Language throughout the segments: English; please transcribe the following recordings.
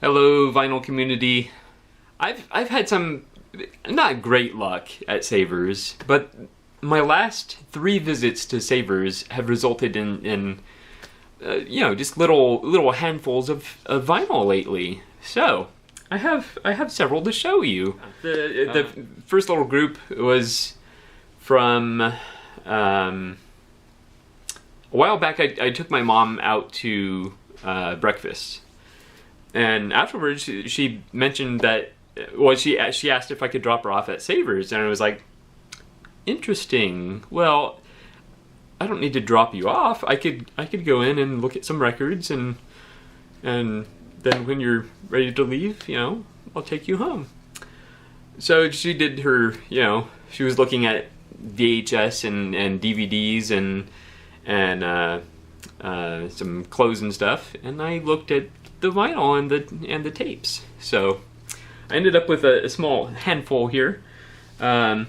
Hello, vinyl community. I've had some not great luck at Savers, but my last 3 visits to Savers have resulted in just little handfuls of vinyl lately. So I have several to show you. The first little group was from a while back. I took my mom out to breakfast. And afterwards, she mentioned that, she asked if I could drop her off at Savers, and I was like, interesting. Well, I don't need to drop you off. I could go in and look at some records, and then when you're ready to leave, I'll take you home. So she did her, she was looking at VHS and DVDs and some clothes and stuff, and I looked at the vinyl and the tapes. So I ended up with a small handful here. I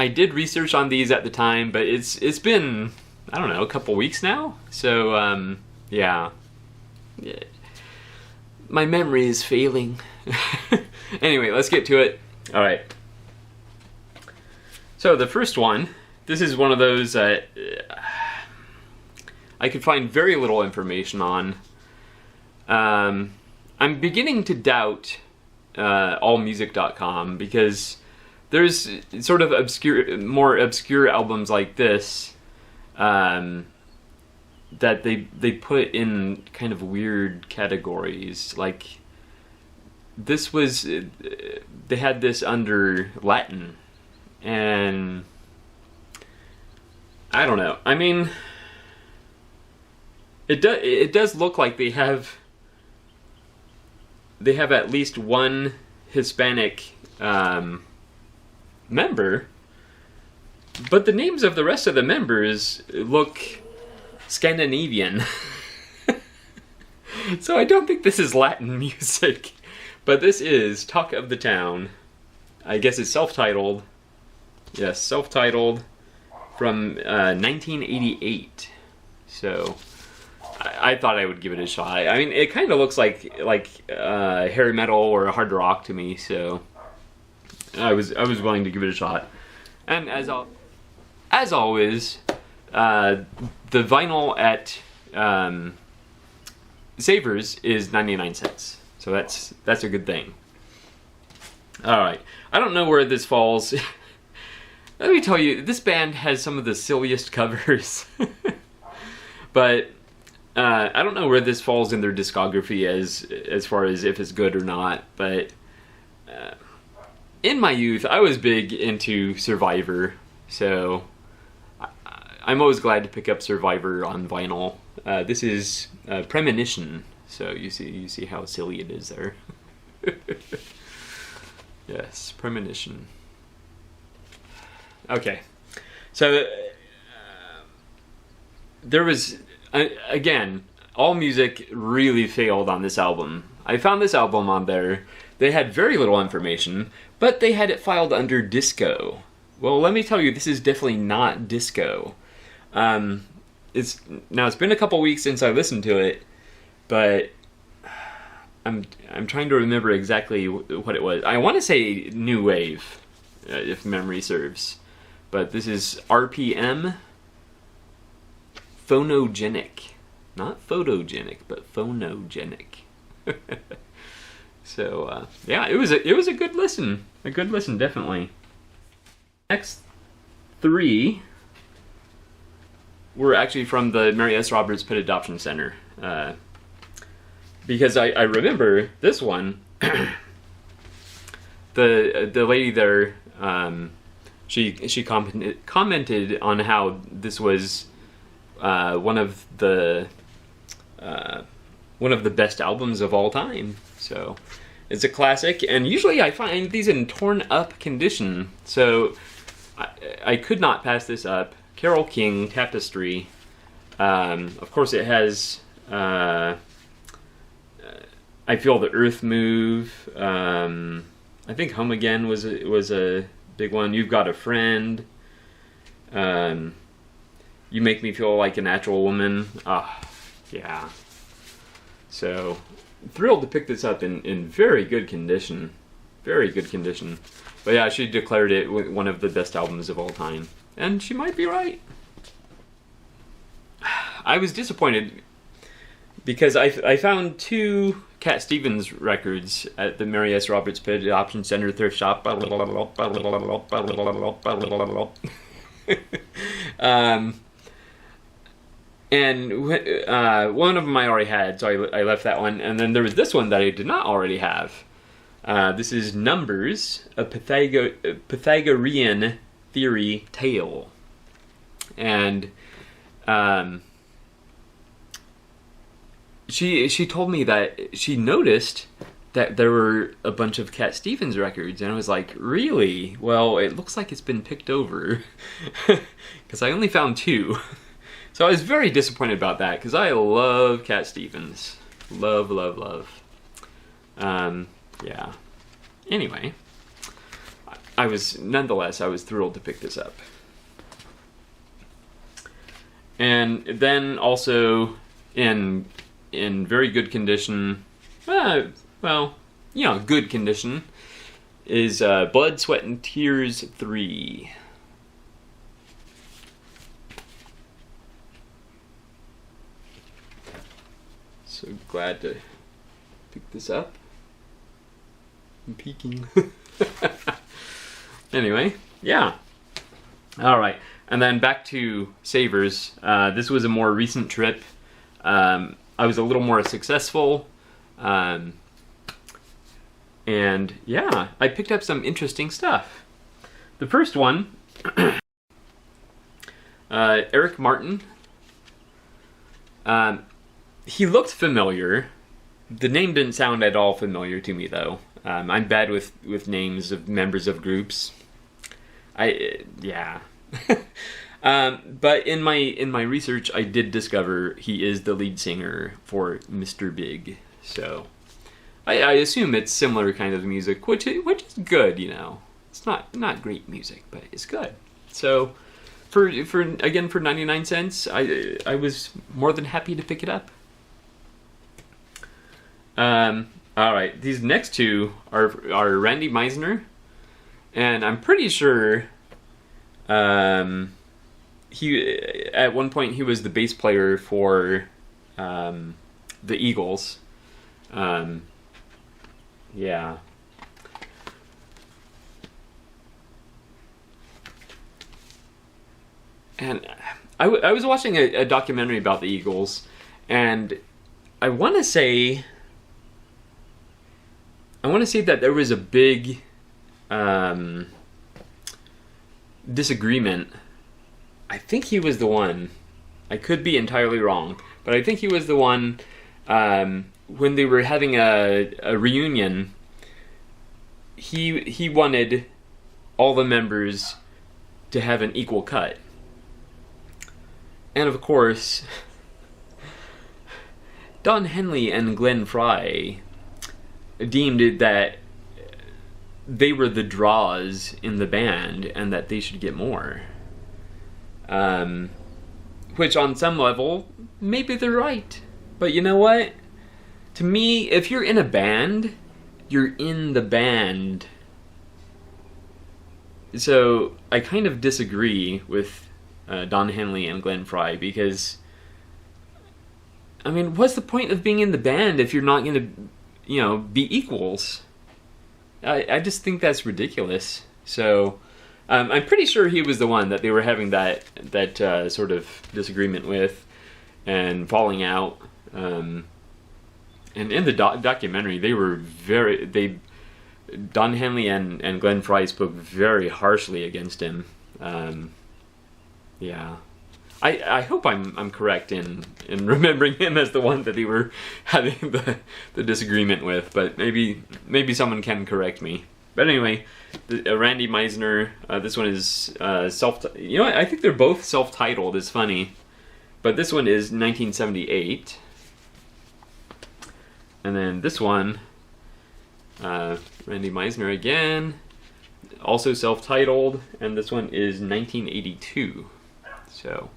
did research on these at the time, but it's been, I don't know, a couple weeks now. So yeah, my memory is failing. Anyway, let's get to it. All right. So the first one, this is one of those I could find very little information on. I'm beginning to doubt allmusic.com because there's sort of more obscure albums like this that they put in kind of weird categories. Like this was, they had this under Latin, and I don't know. I mean, it does look like they have at least one Hispanic member, but the names of the rest of the members look Scandinavian. So I don't think this is Latin music, but this is Talk of the Town. I guess it's self-titled. Yes, self-titled from 1988. So I thought I would give it a shot. I mean, it kind of looks like heavy metal or hard rock to me, so I was willing to give it a shot. And as always, the vinyl at Savers is 99 cents, so that's a good thing. All right, I don't know where this falls. Let me tell you, this band has some of the silliest covers, but I don't know where this falls in their discography as far as if it's good or not, but in my youth, I was big into Survivor, so I'm always glad to pick up Survivor on vinyl. This is Premonition, so you see how silly it is there. Yes, Premonition. Okay, so there was, again, AllMusic really failed on this album. I found this album on there. They had very little information, but they had it filed under disco. Well, let me tell you, this is definitely not disco. It's been a couple weeks since I listened to it, but I'm trying to remember exactly what it was. I want to say new wave, if memory serves. But this is RPM Phonogenic. Not photogenic, but phonogenic. So, yeah, it was a good listen. A good listen, definitely. Next 3 were actually from the Mary S. Roberts Pet Adoption Center. Because I remember this one. The lady there, she commented on how this was one of the best albums of all time. So it's a classic, and usually I find these in torn up condition, so I could not pass this up. Carole King, Tapestry. Of course it has I Feel the Earth Move. I think Home Again was a big one. You've Got a Friend. You Make Me Feel Like a Natural Woman. Yeah. So, thrilled to pick this up in very good condition. Very good condition. But yeah, she declared it one of the best albums of all time. And she might be right. I was disappointed because I found 2 Cat Stevens records at the Mary S. Roberts Pit Adoption Center thrift shop. And one of them I already had, so I left that one. And then there was this one that I did not already have. This is Numbers, a Pythagorean Theory Tale. And she told me that she noticed that there were a bunch of Cat Stevens records, and I was like, really? Well, it looks like it's been picked over, because I only found 2. So I was very disappointed about that, because I love Cat Stevens. Love, love, love. Yeah. Anyway, I was thrilled to pick this up. And then also in very good condition, good condition, is Blood, Sweat, and Tears 3. So glad to pick this up. I'm peeking. Anyway, yeah. All right. And then back to Savers. This was a more recent trip. I was a little more successful. And yeah, I picked up some interesting stuff. The first one, Eric Martin. He looked familiar. The name didn't sound at all familiar to me, though. I'm bad with names of members of groups. Yeah. But in my research, I did discover he is the lead singer for Mr. Big. So I assume it's similar kind of music, which is good, you know. It's not great music, but it's good. So for 99 cents, I was more than happy to pick it up. All right, these next 2 are Randy Meisner, and I'm pretty sure he at one point he was the bass player for the Eagles. Yeah. And I was watching a documentary about the Eagles, and I want to say that there was a big disagreement. I think he was the one. I could be entirely wrong, but I think he was the one when they were having a reunion. He wanted all the members to have an equal cut. And of course, Don Henley and Glenn Frey deemed it that they were the draws in the band and that they should get more. Which on some level, maybe they're right. But you know what? To me, if you're in a band, you're in the band. So I kind of disagree with Don Henley and Glenn Frey, because I mean, what's the point of being in the band if you're not going to, be equals? I just think that's ridiculous. So I'm pretty sure he was the one that they were having that sort of disagreement with and falling out. And in the documentary, Don Henley and Glenn Frey spoke very harshly against him. Yeah. I hope I'm correct in remembering him as the one that they were having the disagreement with, but maybe someone can correct me. But anyway, Randy Meisner, this one is self. You know what? I think they're both self-titled. It's funny, but this one is 1978, and then this one, Randy Meisner again, also self-titled, and this one is 1982. So.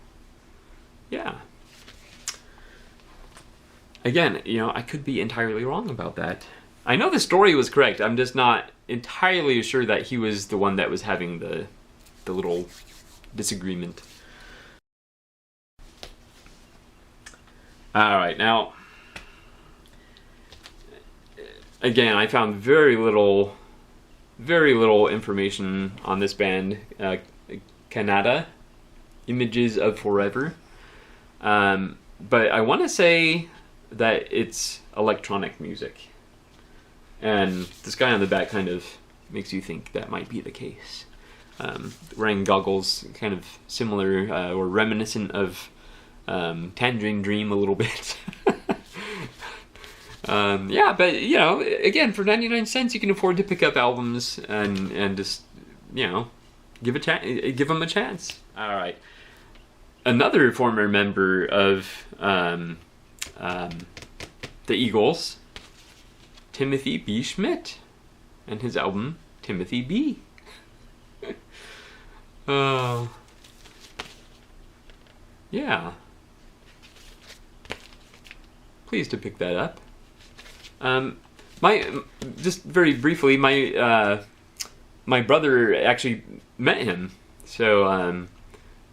Yeah. again, you know, I could be entirely wrong about that. I know the story was correct. I'm just not entirely sure that he was the one that was having the little disagreement. All right, now, again, I found very little information on this band, Kannada, Images of Forever. But I want to say that it's electronic music. And this guy on the back kind of makes you think that might be the case. Wearing goggles, kind of similar or reminiscent of Tangerine Dream a little bit. Yeah, but you know, again, for 99 cents, you can afford to pick up albums and just, you know, give them a chance. All right, another former member of the Eagles, Timothy B. Schmidt, and his album Timothy B. Yeah. Pleased to pick that up. Just very briefly, my brother actually met him. So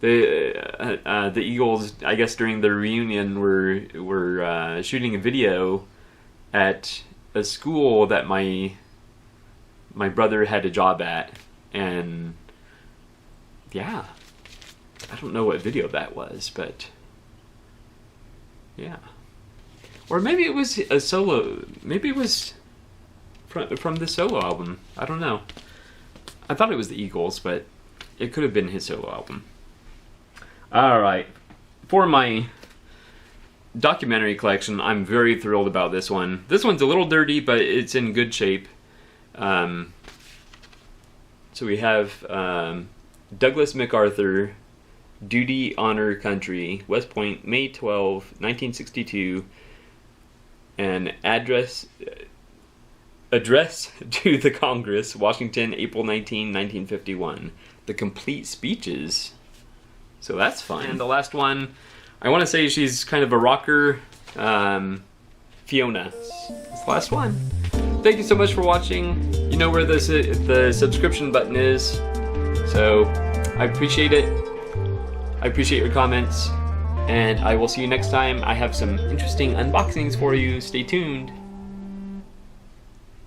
the Eagles, I guess during the reunion, were shooting a video at a school that my brother had a job at, and yeah, I don't know what video that was, but yeah. Or maybe it was a solo. Maybe it was from the solo album. I don't know. I thought it was the Eagles, but it could have been his solo album. All right. For my documentary collection, I'm very thrilled about this one. This one's a little dirty, but it's in good shape. So we have Douglas MacArthur, Duty, Honor, Country, West Point, May 12, 1962. And address to the Congress, Washington, April 19, 1951. The complete speeches. So that's fun. And the last one, I want to say she's kind of a rocker, Fiona. It's the last one. Thank you so much for watching. You know where the subscription button is. So I appreciate it. I appreciate your comments. And I will see you next time. I have some interesting unboxings for you. Stay tuned.